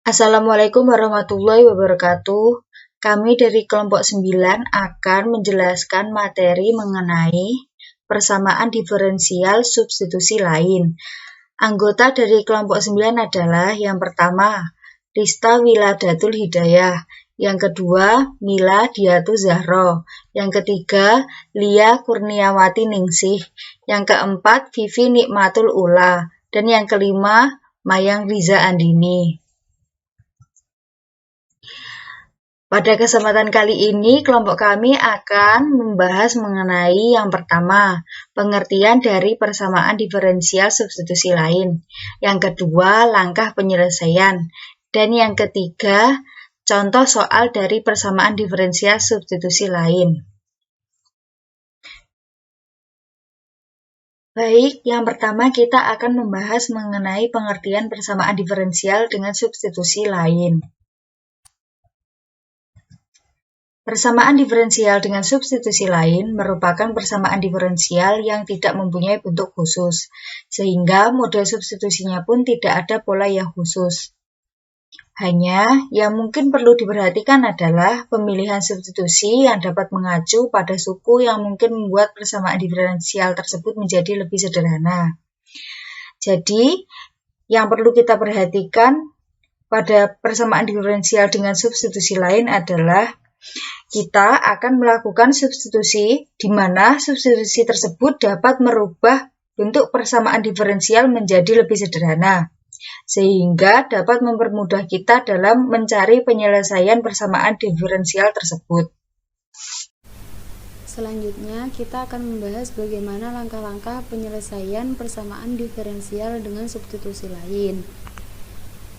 Assalamualaikum warahmatullahi wabarakatuh. Kami dari kelompok 9 akan menjelaskan materi mengenai persamaan diferensial substitusi lain. Anggota dari kelompok 9 adalah yang pertama, Rista Wiladatul Hidayah, yang kedua, Mila Diatu Zahro, yang ketiga, Lia Kurniawati Ningsih, yang keempat, Vivi Nikmatul Ula, dan yang kelima, Mayang Riza Andini. Pada kesempatan kali ini, kelompok kami akan membahas mengenai yang pertama, pengertian dari persamaan diferensial substitusi lain. Yang kedua, langkah penyelesaian. Dan yang ketiga, contoh soal dari persamaan diferensial substitusi lain. Baik, yang pertama kita akan membahas mengenai pengertian persamaan diferensial dengan substitusi lain. Persamaan diferensial dengan substitusi lain merupakan persamaan diferensial yang tidak mempunyai bentuk khusus, sehingga model substitusinya pun tidak ada pola yang khusus. Hanya yang mungkin perlu diperhatikan adalah pemilihan substitusi yang dapat mengacu pada suku yang mungkin membuat persamaan diferensial tersebut menjadi lebih sederhana. Jadi, yang perlu kita perhatikan pada persamaan diferensial dengan substitusi lain adalah kita akan melakukan substitusi di mana substitusi tersebut dapat merubah bentuk persamaan diferensial menjadi lebih sederhana, sehingga dapat mempermudah kita dalam mencari penyelesaian persamaan diferensial tersebut. Selanjutnya, kita akan membahas bagaimana langkah-langkah penyelesaian persamaan diferensial dengan substitusi lain.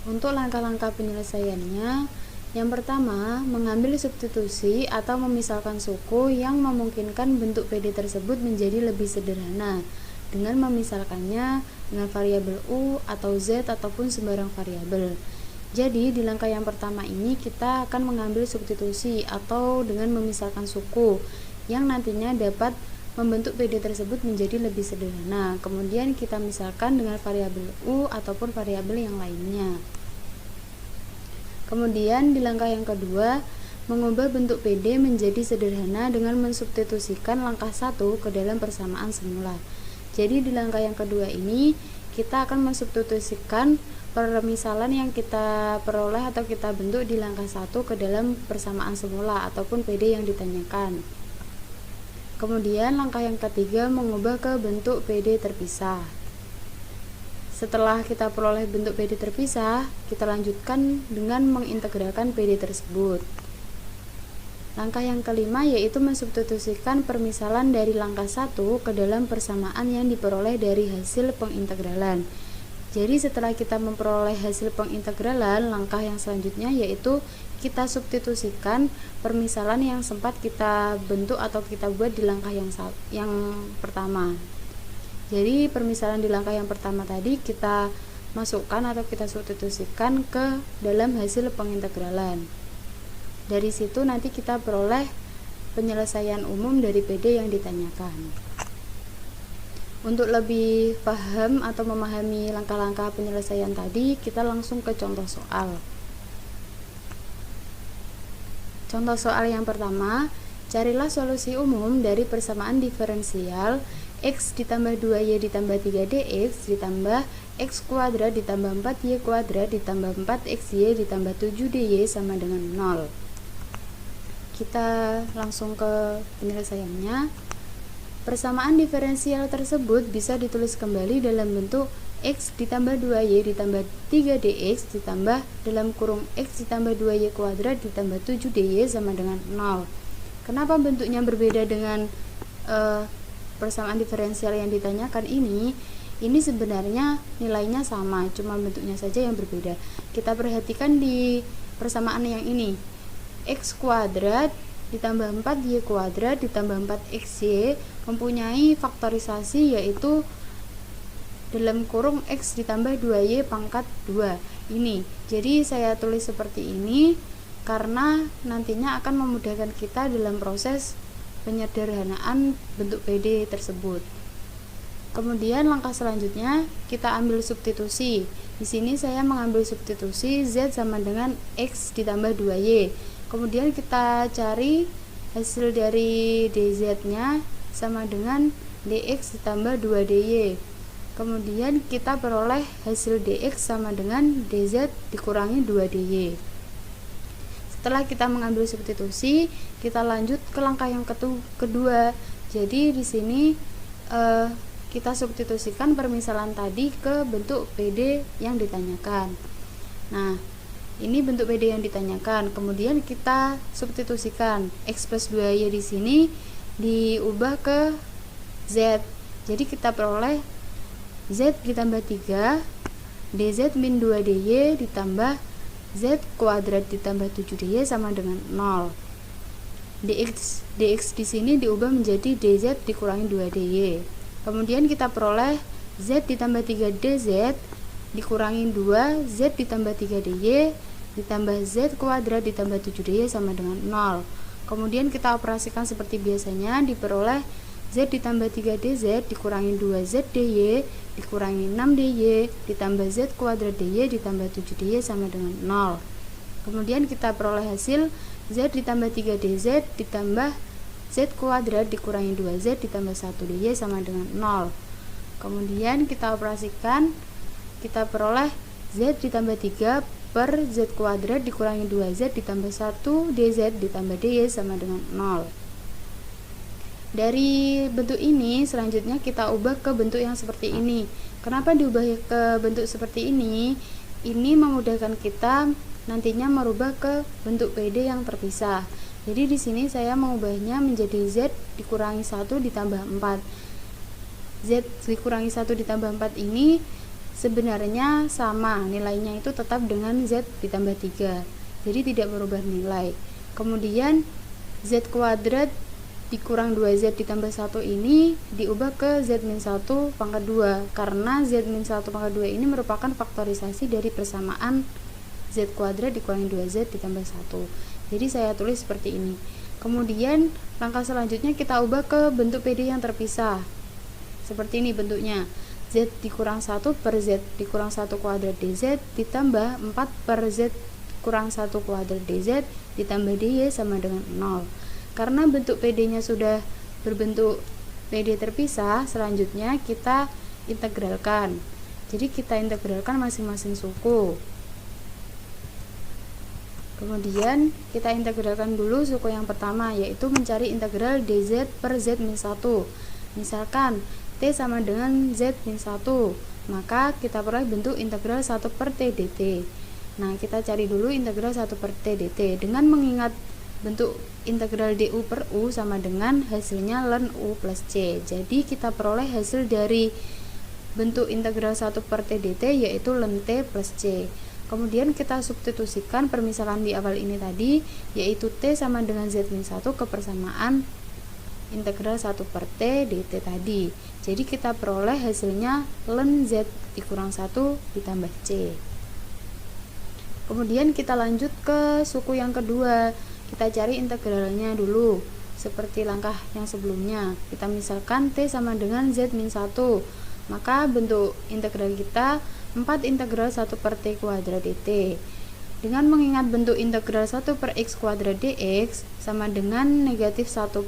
Untuk langkah-langkah penyelesaiannya, yang pertama, mengambil substitusi atau memisahkan suku yang memungkinkan bentuk PD tersebut menjadi lebih sederhana dengan memisahkannya dengan variabel U atau Z ataupun sembarang variabel. Jadi, di langkah yang pertama ini kita akan mengambil substitusi atau dengan memisahkan suku yang nantinya dapat membentuk PD tersebut menjadi lebih sederhana. Kemudian kita misalkan dengan variabel U ataupun variabel yang lainnya. Kemudian di langkah yang kedua, mengubah bentuk PD menjadi sederhana dengan mensubstitusikan langkah 1 ke dalam persamaan semula. Jadi di langkah yang kedua ini, kita akan mensubstitusikan permisalan yang kita peroleh atau kita bentuk di langkah 1 ke dalam persamaan semula ataupun PD yang ditanyakan. Kemudian langkah yang ketiga, mengubah ke bentuk PD terpisah. Setelah kita peroleh bentuk PD terpisah, kita lanjutkan dengan mengintegralkan PD tersebut. Langkah yang kelima yaitu mensubstitusikan permisalan dari langkah 1 ke dalam persamaan yang diperoleh dari hasil pengintegralan. Jadi setelah kita memperoleh hasil pengintegralan, langkah yang selanjutnya yaitu kita substitusikan permisalan yang sempat kita bentuk atau kita buat di langkah yang pertama. Jadi permisalan di langkah yang pertama tadi kita masukkan atau kita substitusikan ke dalam hasil pengintegralan. Dari situ nanti kita peroleh penyelesaian umum dari PD yang ditanyakan. Untuk lebih paham atau memahami langkah-langkah penyelesaian tadi, kita langsung ke contoh soal. Contoh soal yang pertama, carilah solusi umum dari persamaan diferensial X ditambah 2Y ditambah 3DX ditambah X kuadrat ditambah 4Y kuadrat ditambah 4XY ditambah 7DY sama dengan 0. Kita langsung ke penyelesaiannya. Persamaan diferensial tersebut bisa ditulis kembali dalam bentuk X ditambah 2Y ditambah 3DX ditambah dalam kurung X ditambah 2Y kuadrat ditambah 7DY sama dengan 0. Kenapa bentuknya berbeda dengan persamaan diferensial yang ditanyakan ini sebenarnya nilainya sama, cuma bentuknya saja yang berbeda. Kita perhatikan di persamaan yang ini, X kuadrat ditambah 4Y kuadrat ditambah 4XY mempunyai faktorisasi yaitu dalam kurung X ditambah 2Y pangkat 2 ini. Jadi saya tulis seperti ini karena nantinya akan memudahkan kita dalam proses penyederhanaan bentuk PD tersebut. Kemudian langkah selanjutnya kita ambil substitusi. Di sini saya mengambil substitusi Z sama dengan X ditambah 2Y. Kemudian kita cari hasil dari DZ-nya sama dengan DX ditambah 2DY. Kemudian kita peroleh hasil DX sama dengan DZ dikurangi 2DY. Setelah kita mengambil substitusi, kita lanjut ke langkah yang kedua. Jadi di sini kita substitusikan permisalan tadi ke bentuk PD yang ditanyakan. Nah, ini bentuk PD yang ditanyakan. Kemudian kita substitusikan X plus 2Y di sini diubah ke Z. Jadi kita peroleh Z ditambah 3 DZ min 2DY ditambah Z kuadrat ditambah 7DY sama dengan 0. DX di sini diubah menjadi DZ dikurangi 2DY. Kemudian kita peroleh Z ditambah 3DZ dikurangi 2 Z ditambah 3DY ditambah Z kuadrat ditambah 7DY sama dengan 0. Kemudian kita operasikan seperti biasanya, diperoleh Z ditambah 3DZ dikurangi 2ZDY dikurangi 6DY ditambah Z kuadrat DY ditambah 7DY sama dengan 0. Kemudian kita peroleh hasil Z ditambah 3DZ ditambah Z kuadrat dikurangi 2Z ditambah 1DY sama dengan 0. Kemudian kita operasikan, kita peroleh Z ditambah 3 per Z kuadrat dikurangi 2Z ditambah 1 DZ ditambah DY sama dengan 0. Dari bentuk ini selanjutnya kita ubah ke bentuk yang seperti ini. Kenapa diubah ke bentuk seperti ini? Ini memudahkan kita nantinya merubah ke bentuk PD yang terpisah. Jadi di sini saya mengubahnya menjadi Z dikurangi 1 ditambah 4. Z dikurangi 1 ditambah 4 ini sebenarnya sama, nilainya itu tetap dengan Z ditambah 3. Jadi tidak berubah nilai. Kemudian Z kuadrat dikurang 2Z ditambah 1 ini diubah ke Z min 1 pangkat 2, karena Z min 1 pangkat 2 ini merupakan faktorisasi dari persamaan Z kuadrat dikurangi 2Z ditambah 1. Jadi saya tulis seperti ini. Kemudian langkah selanjutnya kita ubah ke bentuk PD yang terpisah. Seperti ini bentuknya. Z dikurang 1 per Z dikurang 1 kuadrat DZ ditambah 4 per Z kurang 1 kuadrat DZ ditambah DY sama dengan 0. Karena bentuk PD-nya sudah berbentuk PD terpisah, selanjutnya kita integralkan. Jadi kita integralkan masing-masing suku. Kemudian kita integralkan dulu suku yang pertama, yaitu mencari integral dz per z min 1. Misalkan t sama dengan z min 1, maka kita peroleh bentuk integral 1 per t dt. Nah, kita cari dulu integral 1 per t dt. Dengan mengingat bentuk integral du per u sama dengan hasilnya ln u plus c. Jadi kita peroleh hasil dari bentuk integral 1 per t dt yaitu ln t plus c. Kemudian kita substitusikan permisalan di awal ini tadi, yaitu T sama dengan Z min 1 ke persamaan integral 1 per T dt tadi. Jadi kita peroleh hasilnya ln Z dikurang 1 ditambah C. Kemudian kita lanjut ke suku yang kedua. Kita cari integralnya dulu, seperti langkah yang sebelumnya. Kita misalkan T sama dengan Z min 1. Maka bentuk integral kita 4 integral 1 per T kuadrat dt. Dengan mengingat bentuk integral 1 per X kuadrat dx sama dengan negatif 1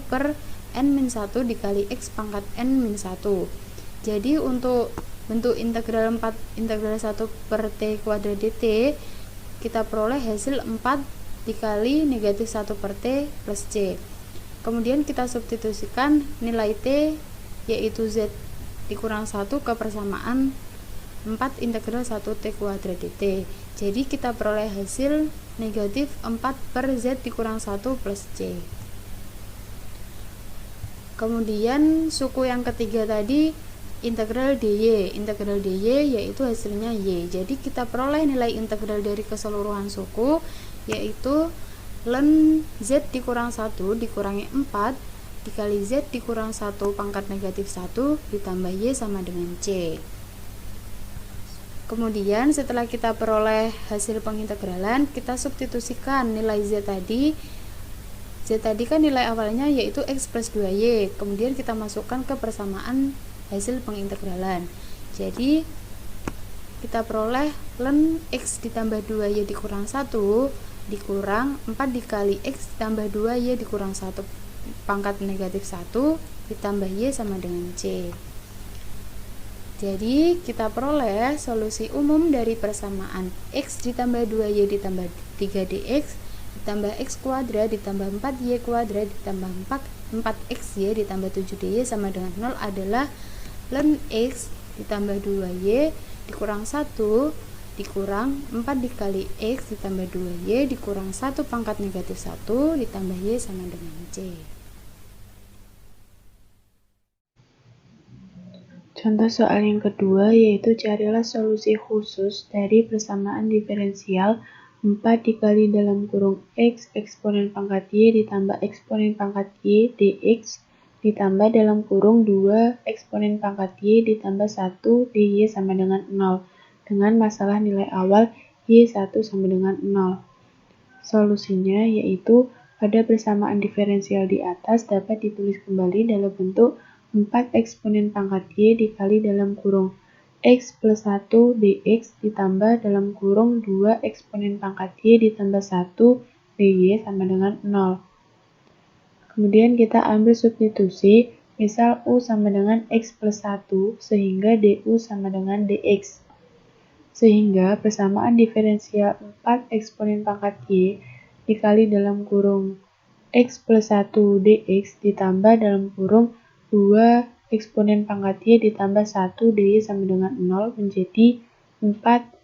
per n-1 dikali X pangkat n-1. Jadi untuk bentuk integral 4 integral 1 per T kuadrat dt, kita peroleh hasil 4 dikali negatif 1 per T plus C. Kemudian kita substitusikan nilai T, yaitu Z dikurang 1 ke persamaan 4 integral 1 T kuadrat dt. Jadi kita peroleh hasil negatif 4 per Z dikurang 1 plus C. Kemudian suku yang ketiga tadi integral dy. Integral dy yaitu hasilnya y. Jadi kita peroleh nilai integral dari keseluruhan suku, yaitu ln Z dikurang 1 dikurangi 4 dikali Z dikurang 1 pangkat negatif 1 ditambah Y sama dengan C. Kemudian setelah kita peroleh hasil pengintegralan, kita substitusikan nilai Z tadi. Z tadi kan nilai awalnya yaitu X plus 2Y. Kemudian kita masukkan ke persamaan hasil pengintegralan. Jadi kita peroleh ln X ditambah 2Y dikurang 1 dikurang 4 dikali X ditambah 2Y dikurang 1 pangkat negatif 1 ditambah Y sama dengan C. Jadi kita peroleh solusi umum dari persamaan X ditambah 2Y ditambah 3dx ditambah X kuadrat ditambah 4Y kuadrat ditambah 4XY ditambah 7DY sama dengan 0 adalah ln X ditambah 2Y dikurang 1 dikurang 4 dikali X ditambah 2Y dikurang 1 pangkat negatif 1 ditambah Y sama dengan C. Contoh soal yang kedua yaitu carilah solusi khusus dari persamaan diferensial 4 dikali dalam kurung X eksponen pangkat Y ditambah eksponen pangkat Y dx ditambah dalam kurung 2 eksponen pangkat Y ditambah 1 dy sama dengan 0 dengan masalah nilai awal Y1 sama dengan 0. Solusinya yaitu pada persamaan diferensial di atas dapat ditulis kembali dalam bentuk 4 eksponen pangkat Y dikali dalam kurung X plus 1 dx ditambah dalam kurung 2 eksponen pangkat Y ditambah 1 dy sama dengan 0. Kemudian kita ambil substitusi, misal U sama dengan X plus 1 sehingga du sama dengan dx. Sehingga persamaan diferensial 4 eksponen pangkat Y dikali dalam kurung X plus 1 dx ditambah dalam kurung 2 eksponen pangkat Y ditambah 1 dy sama dengan 0 menjadi 4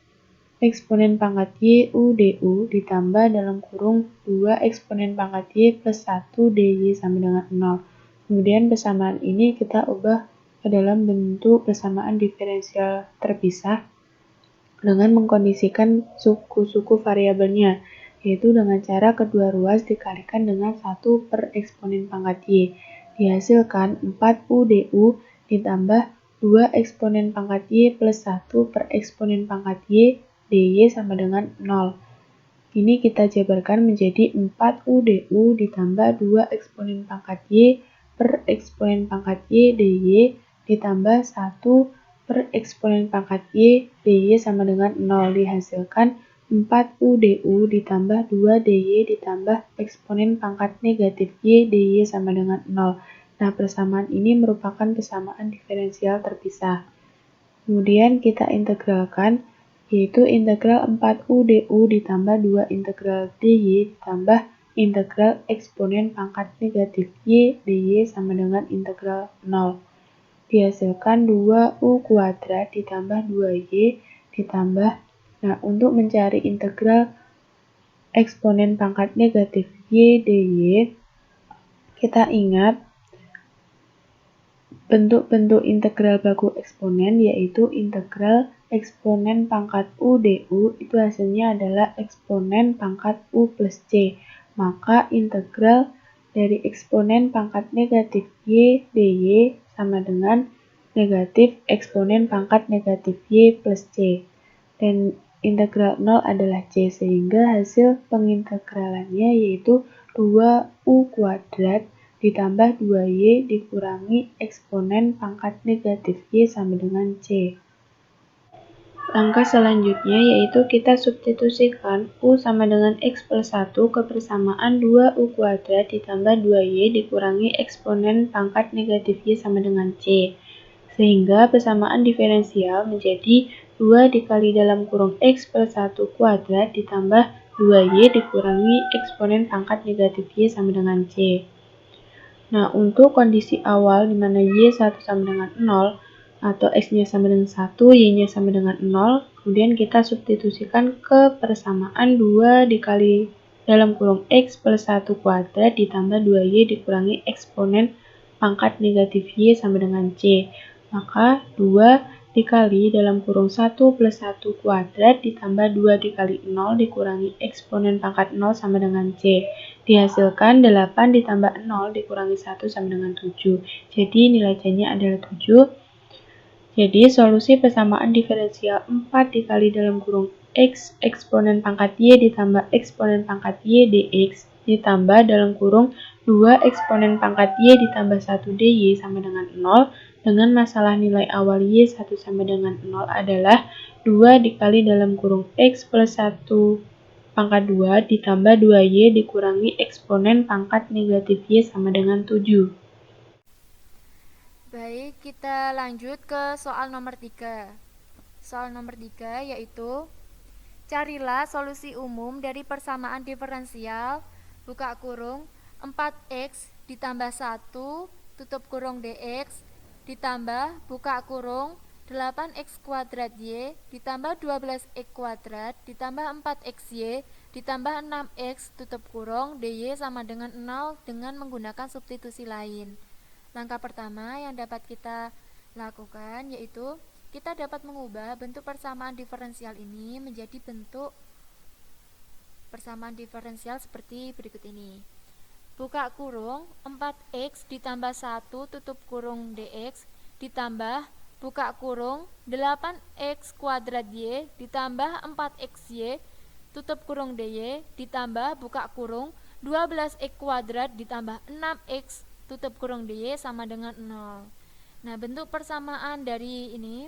eksponen pangkat Y U du ditambah dalam kurung 2 eksponen pangkat Y plus 1 dy sama dengan 0. Kemudian persamaan ini kita ubah ke dalam bentuk persamaan diferensial terpisah dengan mengkondisikan suku-suku variabelnya, yaitu dengan cara kedua ruas dikalikan dengan 1 per eksponen pangkat Y. Dihasilkan 4U du ditambah 2 eksponen pangkat Y plus 1 per eksponen pangkat Y dy sama dengan 0. Ini kita jabarkan menjadi 4U du ditambah 2 eksponen pangkat Y per eksponen pangkat Y dy ditambah 1 per eksponen pangkat Y dy sama dengan 0. Dihasilkan 4U du ditambah 2 dy ditambah eksponen pangkat negatif Y dy sama dengan 0. Nah, persamaan ini merupakan persamaan diferensial terpisah. Kemudian kita integralkan, yaitu integral 4U du ditambah 2 integral dy ditambah integral eksponen pangkat negatif Y dy sama dengan integral 0. Dihasilkan 2U kuadrat ditambah 2Y ditambah. Nah, untuk mencari integral eksponen pangkat negatif Y dy, kita ingat bentuk-bentuk integral baku eksponen yaitu integral eksponen pangkat U du itu hasilnya adalah eksponen pangkat U plus C. Maka integral dari eksponen pangkat negatif Y dy sama dengan negatif eksponen pangkat negatif Y plus C. Dan integral 0 adalah C, sehingga hasil pengintegralannya yaitu 2U kuadrat ditambah 2Y dikurangi eksponen pangkat negatif Y sama dengan C. Langkah selanjutnya yaitu kita substitusikan U sama dengan X plus 1 ke persamaan 2U kuadrat ditambah 2Y dikurangi eksponen pangkat negatif Y sama dengan C. Sehingga persamaan diferensial menjadi 2 dikali dalam kurung X plus 1 kuadrat ditambah 2Y dikurangi eksponen pangkat negatif Y sama dengan C. Nah, untuk kondisi awal di mana Y1 sama dengan 0 atau X-nya sama dengan 1, Y-nya sama dengan 0, kemudian kita substitusikan ke persamaan 2 dikali dalam kurung X plus 1 kuadrat ditambah 2Y dikurangi eksponen pangkat negatif Y sama dengan C. Maka 2 dikali dalam kurung 1 plus 1 kuadrat ditambah 2 dikali 0 dikurangi eksponen pangkat 0 sama dengan C. Dihasilkan 8 ditambah 0 dikurangi 1 sama dengan 7. Jadi nilai C-nya adalah 7. Jadi solusi persamaan diferensial 4 dikali dalam kurung X eksponen pangkat Y ditambah eksponen pangkat Y dx ditambah dalam kurung 2 eksponen pangkat Y ditambah 1 dy sama dengan 0 dengan masalah nilai awal Y1 sama dengan 0 adalah 2 dikali dalam kurung X plus 1 pangkat 2 ditambah 2Y dikurangi eksponen pangkat negatif Y sama dengan 7. Baik, kita lanjut ke soal nomor 3. Soal nomor 3 yaitu carilah solusi umum dari persamaan diferensial buka kurung 4x ditambah 1 tutup kurung dx ditambah buka kurung 8x kuadrat y ditambah 12x kuadrat ditambah 4xy ditambah 6x tutup kurung dy sama dengan 0 dengan menggunakan substitusi lain. Langkah pertama yang dapat kita lakukan yaitu kita dapat mengubah bentuk persamaan diferensial ini menjadi bentuk persamaan diferensial seperti berikut ini. Buka kurung 4x ditambah 1 tutup kurung dx ditambah buka kurung 8x kuadrat y ditambah 4xy tutup kurung dy ditambah buka kurung 12x kuadrat ditambah 6x tutup kurung dy sama dengan 0. Nah, bentuk persamaan dari ini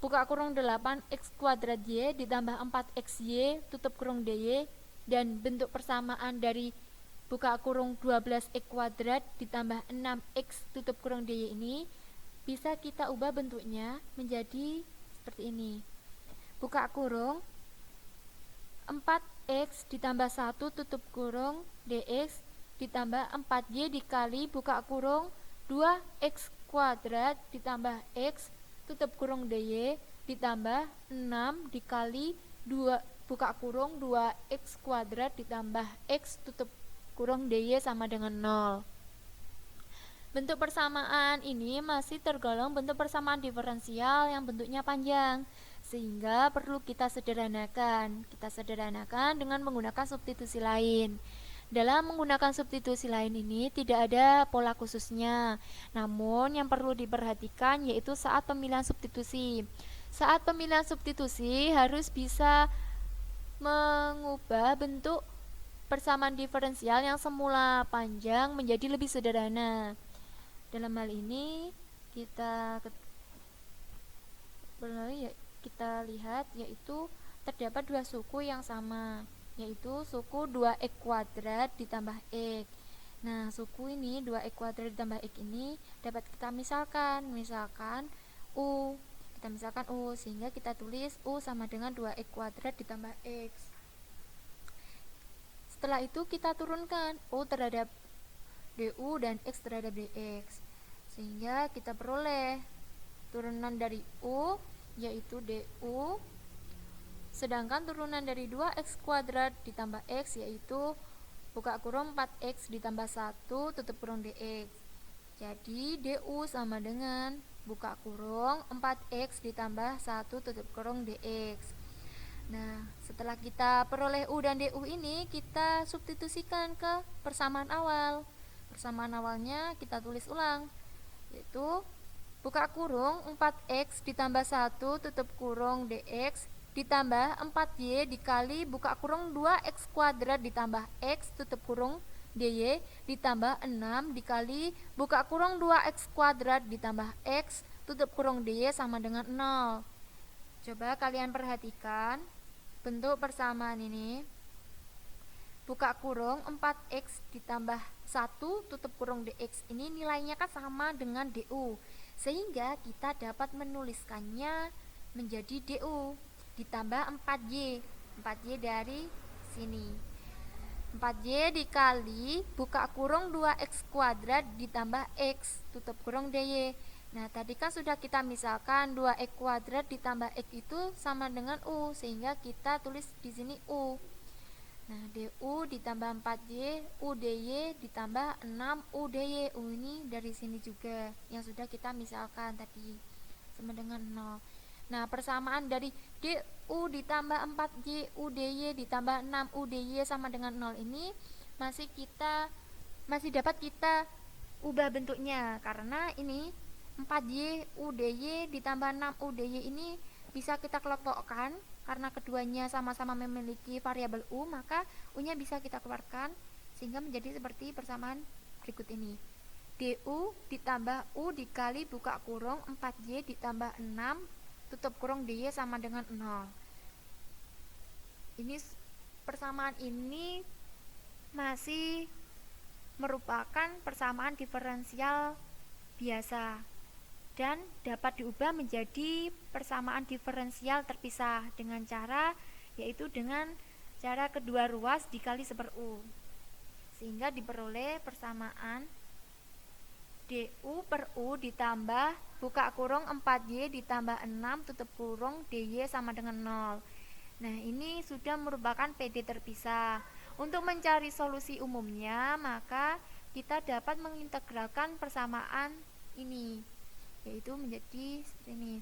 buka kurung 8x kuadrat y ditambah 4xy tutup kurung dy dan bentuk persamaan dari buka kurung 12x kuadrat ditambah 6x tutup kurung dy ini bisa kita ubah bentuknya menjadi seperti ini. Buka kurung 4x ditambah 1 tutup kurung dx ditambah 4y dikali buka kurung 2x kuadrat ditambah x tutup kurung dy ditambah 6 dikali 2 buka kurung 2x kuadrat ditambah x tutup kurung dy sama dengan 0. Bentuk persamaan ini masih tergolong bentuk persamaan diferensial yang bentuknya panjang, sehingga perlu kita sederhanakan. Kita sederhanakan dengan menggunakan substitusi lain. Dalam menggunakan substitusi lain ini tidak ada pola khususnya. Namun yang perlu diperhatikan yaitu saat pemilihan substitusi. Saat pemilihan substitusi harus bisa mengubah bentuk persamaan diferensial yang semula panjang menjadi lebih sederhana. Dalam hal ini kita lihat yaitu terdapat dua suku yang sama, yaitu suku 2x kuadrat ditambah x. Nah, suku ini 2x kuadrat ditambah x ini dapat kita misalkan U. Kita misalkan U sehingga kita tulis U sama dengan 2x kuadrat ditambah x. Setelah itu kita turunkan U terhadap du dan x terhadap dx. Sehingga kita peroleh turunan dari U yaitu du, sedangkan turunan dari 2x kuadrat ditambah x yaitu buka kurung 4x ditambah 1 tutup kurung dx. Jadi du sama dengan buka kurung 4x ditambah 1 tutup kurung dx. Nah, setelah kita peroleh u dan du ini, kita substitusikan ke persamaan awal. Persamaan awalnya kita tulis ulang, yaitu buka kurung 4x ditambah 1 tutup kurung dx ditambah 4y dikali buka kurung 2x kuadrat ditambah x tutup kurung dy ditambah 6 dikali buka kurung 2x kuadrat ditambah x tutup kurung dy sama dengan 0. Coba kalian perhatikan bentuk persamaan ini. Buka kurung 4x ditambah 1 tutup kurung dx ini nilainya kan sama dengan du, sehingga kita dapat menuliskannya menjadi du ditambah 4y dari sini. 4y dikali buka kurung 2x kuadrat ditambah x tutup kurung dy. Nah, tadi kan sudah kita misalkan 2x kuadrat ditambah x itu sama dengan u, sehingga kita tulis di sini u. Nah, du ditambah 4y, u dy ditambah 6 u dy. U ini dari sini juga yang sudah kita misalkan tadi sama dengan 0. Nah, persamaan dari du ditambah 4y u dy ditambah 6 u dy sama dengan 0 ini masih dapat kita ubah bentuknya, karena ini 4y u dy ditambah 6 u dy ini bisa kita kelompokkan. Karena keduanya sama-sama memiliki variabel u, maka u-nya bisa kita keluarkan sehingga menjadi seperti persamaan berikut ini. DU ditambah U dikali buka kurung 4Y ditambah 6 tutup kurung DY sama dengan 0. Ini persamaan ini masih merupakan persamaan diferensial biasa dan dapat diubah menjadi persamaan diferensial terpisah dengan cara cara kedua ruas dikali 1/U, sehingga diperoleh persamaan DU per U ditambah buka kurung 4Y ditambah 6 tutup kurung DY sama dengan 0. Nah, ini sudah merupakan PD terpisah. Untuk mencari solusi umumnya, maka kita dapat mengintegralkan persamaan ini, yaitu menjadi seperti ini.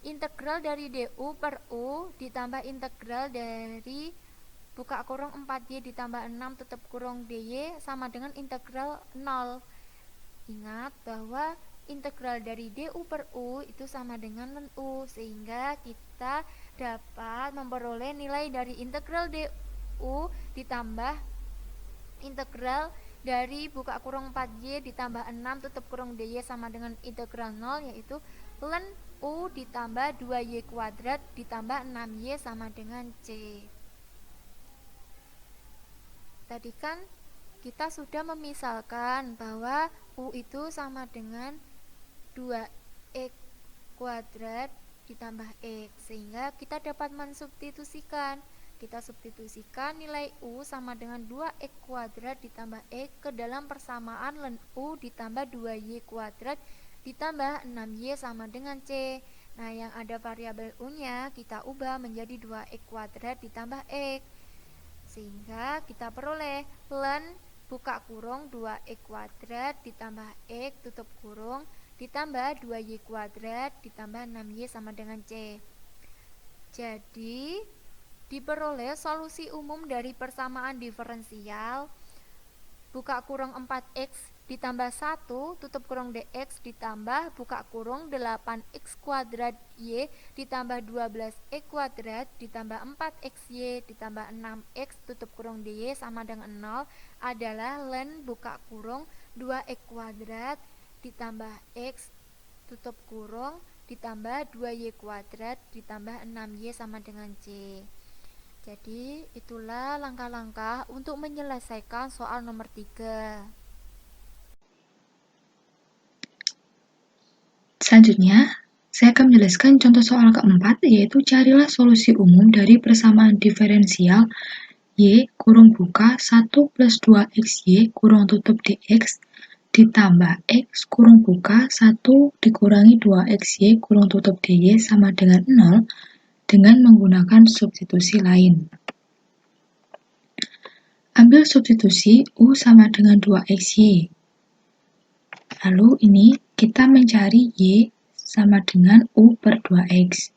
Integral dari DU per U ditambah integral dari buka kurung 4Y ditambah 6 tutup kurung DY sama dengan integral 0. Ingat bahwa integral dari DU per U itu sama dengan ln U, sehingga kita dapat memperoleh nilai dari integral DU ditambah integral dari buka kurung 4Y ditambah 6 tutup kurung DY sama dengan integral 0, yaitu ln U ditambah 2Y kuadrat ditambah 6Y sama dengan C. Tadi kan kita sudah memisalkan bahwa U itu sama dengan 2X kuadrat ditambah X, sehingga kita dapat mensubstitusikan. Kita substitusikan nilai U sama dengan 2X kuadrat ditambah X ke dalam persamaan ln U ditambah 2Y kuadrat ditambah 6Y sama dengan C. Nah, yang ada variabel U-nya kita ubah menjadi 2X kuadrat ditambah X, sehingga kita peroleh ln buka kurung 2X kuadrat ditambah X tutup kurung ditambah 2Y kuadrat ditambah 6Y sama dengan C. Jadi diperoleh solusi umum dari persamaan diferensial buka kurung 4X ditambah 1 tutup kurung DX ditambah buka kurung 8X kuadrat Y ditambah 12X kuadrat ditambah 4XY ditambah 6X tutup kurung DY sama dengan 0 adalah ln buka kurung 2X kuadrat ditambah X tutup kurung ditambah 2Y kuadrat ditambah 6Y sama dengan C. Jadi itulah langkah-langkah untuk menyelesaikan soal nomor 3. Selanjutnya, saya akan menjelaskan contoh soal keempat, yaitu carilah solusi umum dari persamaan diferensial Y kurung buka 1 plus 2XY kurung tutup DX ditambah X kurung buka 1 dikurangi 2XY kurung tutup DY sama dengan 0 dengan menggunakan substitusi lain. Ambil substitusi U sama dengan 2XY. Lalu ini kita mencari Y sama dengan U per 2X.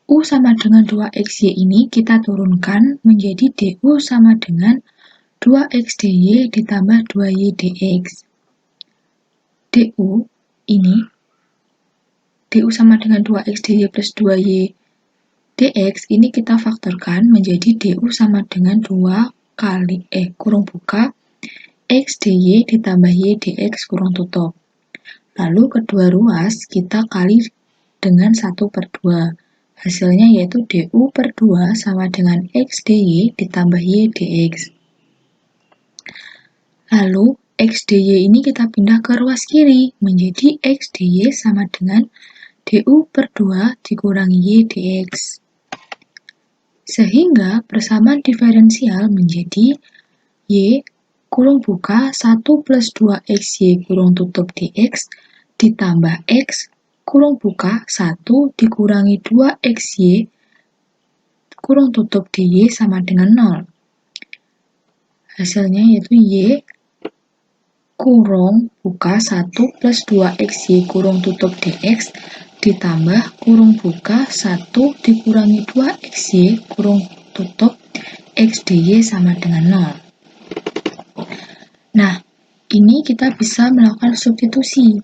U sama dengan 2XY ini kita turunkan menjadi DU sama dengan 2X DY ditambah 2Y DX. DU ini, DU sama dengan 2X DY plus 2Y DX ini kita faktorkan menjadi DU sama dengan 2 kali kurung buka X DY ditambah Y DX kurung tutup. Lalu kedua ruas kita kali dengan 1/2. Hasilnya yaitu DU per 2 sama dengan X DY ditambah Y DX. Lalu X DY ini kita pindah ke ruas kiri menjadi X DY sama dengan DU per 2 dikurangi Y DX. Sehingga persamaan diferensial menjadi Y kurung buka 1 plus 2XY kurung tutup DX ditambah X kurung buka 1 dikurangi 2XY kurung tutup DY sama dengan 0. Hasilnya yaitu Y kurung buka 1 plus 2XY kurung tutup DX ditambah kurung buka 1 dikurangi 2XY kurung tutup X DY sama dengan 0. Nah, ini kita bisa melakukan substitusi.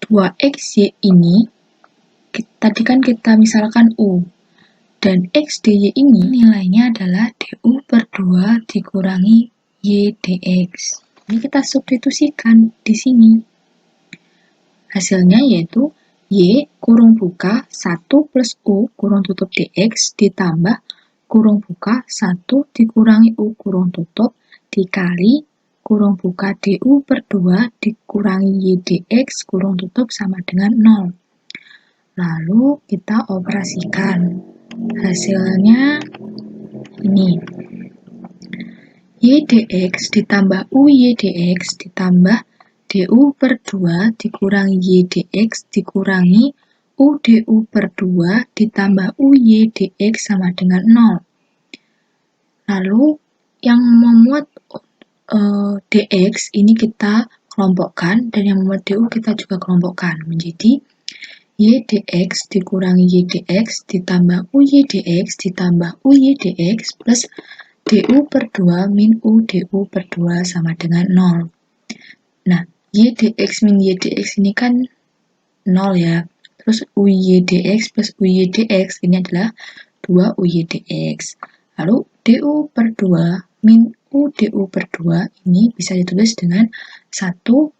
2XY ini, tadi kan kita misalkan U, dan X DY ini nilainya adalah DU per 2 dikurangi Y DX. Ini kita substitusikan di sini. Hasilnya yaitu Y kurung buka 1 plus U kurung tutup DX ditambah kurung buka 1 dikurangi U kurung tutup dikali kurung buka DU per 2 dikurangi Y DX kurung tutup sama dengan 0. Lalu kita operasikan. Hasilnya ini. Y DX ditambah U Y DX ditambah DU per 2 dikurangi Y DX dikurangi U DU per 2 ditambah U Y DX sama dengan 0. Lalu yang memuat DX ini kita kelompokkan dan yang memuat DU kita juga kelompokkan menjadi Y DX dikurangi Y DX ditambah U Y DX ditambah U Y DX plus DU per 2 min U DU per 2 sama dengan 0. Nah, Y DX min Y DX ini kan 0 ya. Terus U Y DX plus U Y DX ini adalah 2 U Y DX. Lalu DU per 2 min U DU per 2 ini bisa ditulis dengan 1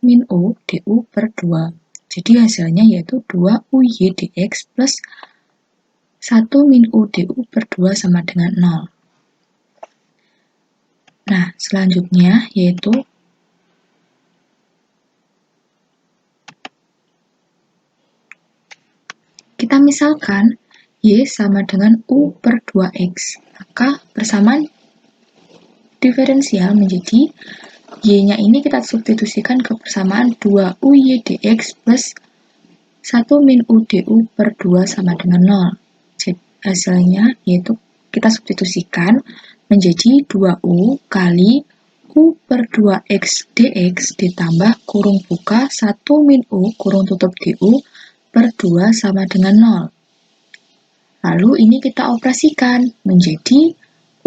min U DU per 2. Jadi hasilnya yaitu 2 U Y DX plus 1 min U DU per 2 sama dengan 0. Nah, selanjutnya yaitu kita misalkan Y sama dengan U per 2X. Maka persamaan diferensial menjadi Y-nya ini kita substitusikan ke persamaan 2 UY dx plus 1 min U du per 2 sama dengan 0. Jadi hasilnya yaitu kita substitusikan menjadi 2U kali U per 2X dx ditambah kurung buka 1 min U kurung tutup du per 2 sama dengan 0. Lalu ini kita operasikan menjadi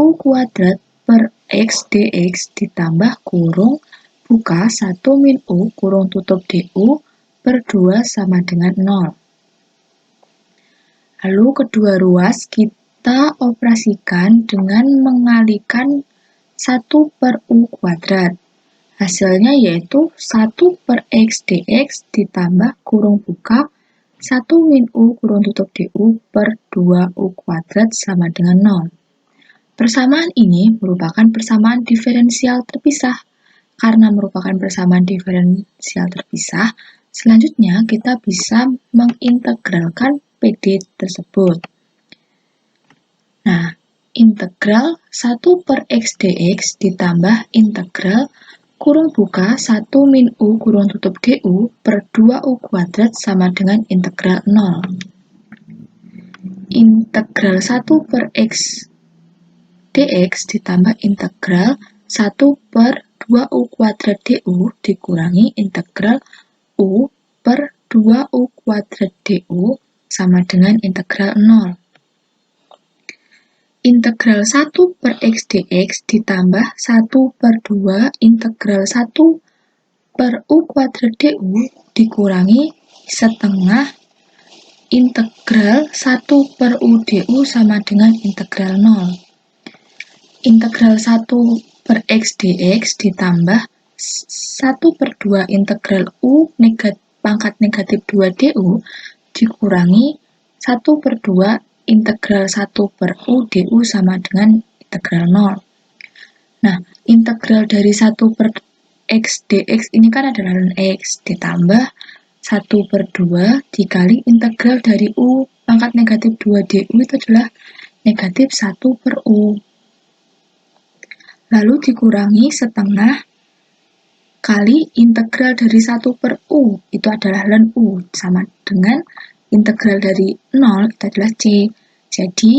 U kuadrat per X dx ditambah kurung buka 1 min U kurung tutup du per 2 sama dengan 0. Lalu kedua ruas kita operasikan dengan mengalikan 1 per U kuadrat. Hasilnya yaitu 1 per X dx ditambah kurung buka 1 min U kurung tutup du per 2U kuadrat sama dengan 0. Persamaan ini merupakan persamaan diferensial terpisah. Karena merupakan persamaan diferensial terpisah, selanjutnya kita bisa mengintegralkan PD tersebut. Nah, integral 1 per X dx ditambah integral kurung buka 1 min U kurung tutup du per 2U kuadrat sama dengan integral 0. Integral 1 per X dx ditambah integral 1 per 2U kuadrat du dikurangi integral U per 2U kuadrat du sama dengan integral 0. Integral 1 per X dx ditambah 1 per 2 integral 1 per U kuadrat du dikurangi setengah integral 1 per U du sama dengan integral 0. Integral 1 per X dx ditambah 1 per 2 integral U pangkat negatif 2 du dikurangi 1 per 2 integral 1 per U du sama dengan integral 0. Nah, integral dari 1 per X dx ini kan adalah ln X ditambah 1 per 2 dikali integral dari U pangkat negatif 2 du itu adalah negatif 1 per U. Lalu dikurangi setengah kali integral dari 1 per U itu adalah ln U sama dengan integral dari 0 itu adalah C. Jadi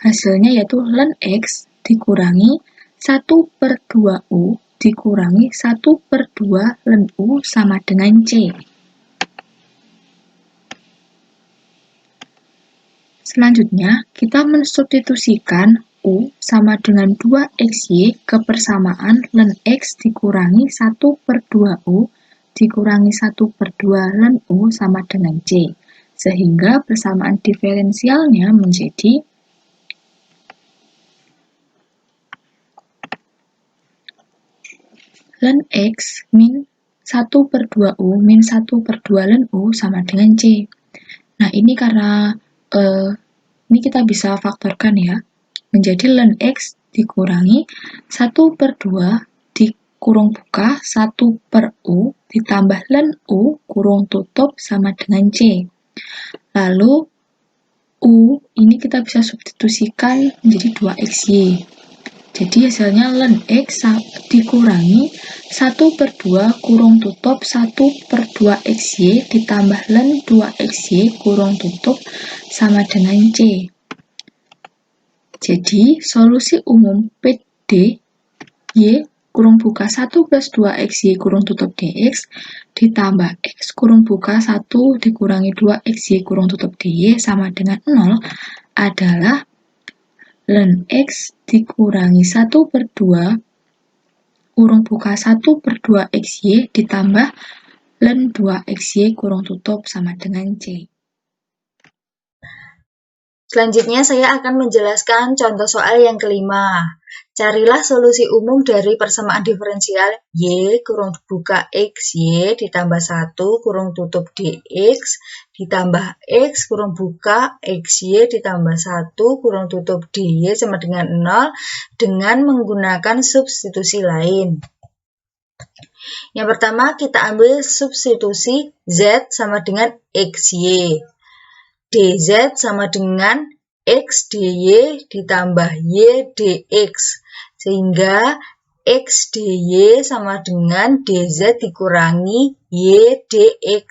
hasilnya yaitu ln X dikurangi 1 per 2U dikurangi 1 per 2 ln U sama dengan C. Selanjutnya kita mensubstitusikan U sama dengan 2XY ke persamaan ln X dikurangi 1 per 2U dikurangi 1 per 2 ln U sama dengan C. Sehingga persamaan diferensialnya menjadi ln X min 1/2U min 1/2 ln U sama dengan C. Nah, ini karena ini kita bisa faktorkan ya, menjadi ln X dikurangi 1/2 dikurung buka 1/U ditambah ln U kurung tutup sama dengan C. Lalu U ini kita bisa substitusikan menjadi 2XY. Jadi hasilnya ln X dikurangi 1/2 kurung tutup 1/2XY ditambah ln 2XY kurung tutup sama dengan C. Jadi solusi umum PD Y kurung buka 1 plus 2XY kurung tutup DX ditambah X kurung buka 1 dikurangi 2XY kurung tutup DY sama dengan 0 adalah ln X dikurangi 1/2 kurung buka 1/2XY ditambah ln 2XY kurung tutup sama dengan C. Selanjutnya saya akan menjelaskan contoh soal yang kelima. Carilah solusi umum dari persamaan diferensial Y kurung buka XY ditambah 1 kurung tutup DX ditambah X kurung buka XY ditambah 1 kurung tutup DY sama dengan 0 dengan menggunakan substitusi lain. Yang pertama kita ambil substitusi Z sama dengan XY. DZ sama dengan X dy ditambah Y dx. Sehingga X dy sama dengan DZ dikurangi Y dx.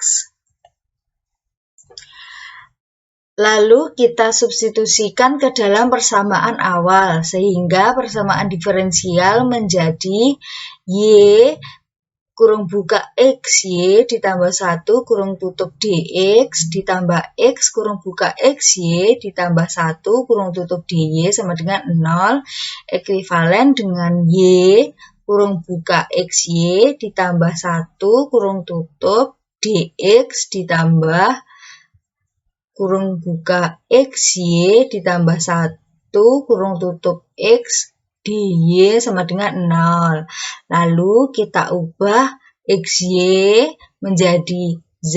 Lalu kita substitusikan ke dalam persamaan awal. Sehingga persamaan diferensial menjadi Y kurung buka XY ditambah 1 kurung tutup DX ditambah X kurung buka XY ditambah 1 kurung tutup DY sama dengan 0 ekuivalen dengan Y kurung buka XY ditambah 1 kurung tutup DX ditambah kurung buka XY ditambah 1 kurung tutup X DY sama dengan 0. Lalu kita ubah XY menjadi Z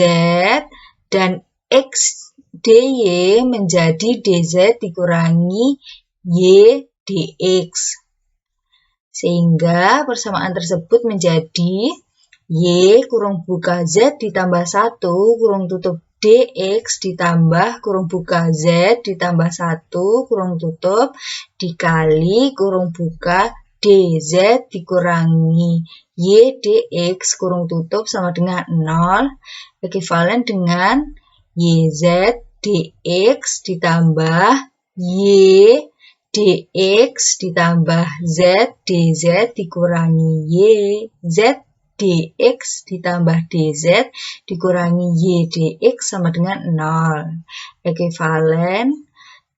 dan X DY menjadi DZ dikurangi Y dx. Sehingga persamaan tersebut menjadi Y kurung buka Z ditambah 1 kurung tutup DX ditambah kurung buka Z ditambah 1 kurung tutup dikali kurung buka DZ dikurangi Y dx kurung tutup sama dengan 0 ekuivalen dengan YZ dx ditambah Y dx ditambah Z dz dikurangi Y Z dx ditambah dz dikurangi Y dx sama dengan 0. Ekuivalen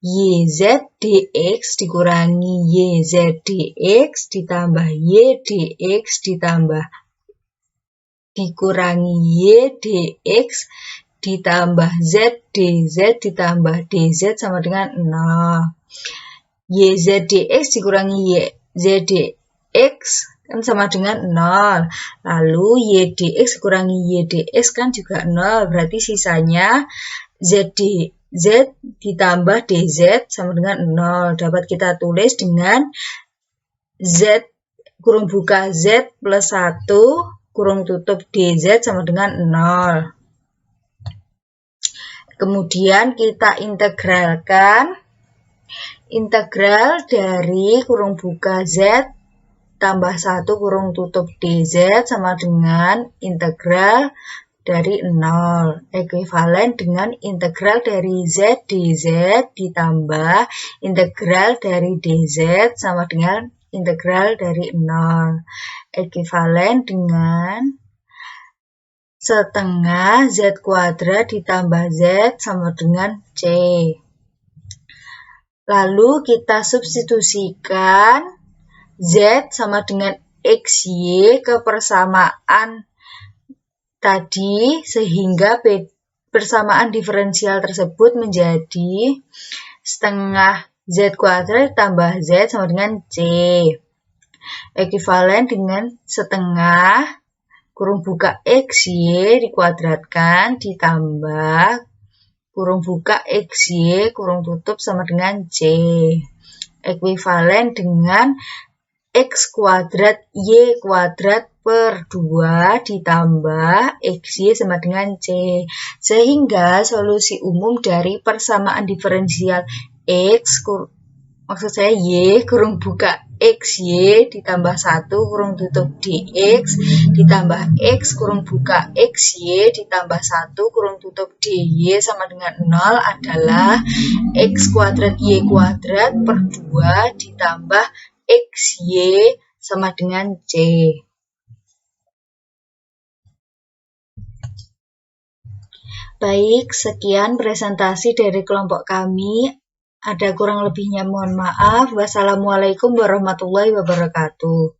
YZ dx dikurangi YZ dx ditambah Y dx ditambah dikurangi Y dx ditambah Z dz ditambah dz sama dengan 0. YZ dx dikurangi YZ dx kan sama dengan 0. Lalu Y dx kurangi Y dx kan juga 0. Berarti sisanya Z ditambah DZ sama dengan 0. Dapat kita tulis dengan Z kurung buka Z plus 1 kurung tutup DZ sama dengan 0. Kemudian kita integralkan. Integral dari kurung buka Z tambah 1 kurung tutup DZ sama dengan integral dari 0. Ekuivalen dengan integral dari Z dz ditambah integral dari DZ sama dengan integral dari 0. Ekuivalen dengan setengah Z kuadrat ditambah Z sama dengan C. Lalu kita substitusikan Z sama dengan XY ke persamaan tadi sehingga persamaan diferensial tersebut menjadi setengah Z kuadrat tambah Z sama dengan C. ekuivalen dengan setengah kurung buka XY dikuadratkan ditambah kurung buka XY kurung tutup sama dengan C. Ekuivalen dengan X kuadrat Y kuadrat per 2 ditambah XY sama dengan C. Sehingga solusi umum dari persamaan diferensial X, maksud saya Y kurung buka XY ditambah 1 kurung tutup DX ditambah X kurung buka XY ditambah 1 kurung tutup DY sama dengan 0 adalah X kuadrat Y kuadrat per 2 ditambah XY sama dengan C. Baik, sekian presentasi dari kelompok kami. Ada kurang lebihnya mohon maaf. Wassalamualaikum warahmatullahi wabarakatuh.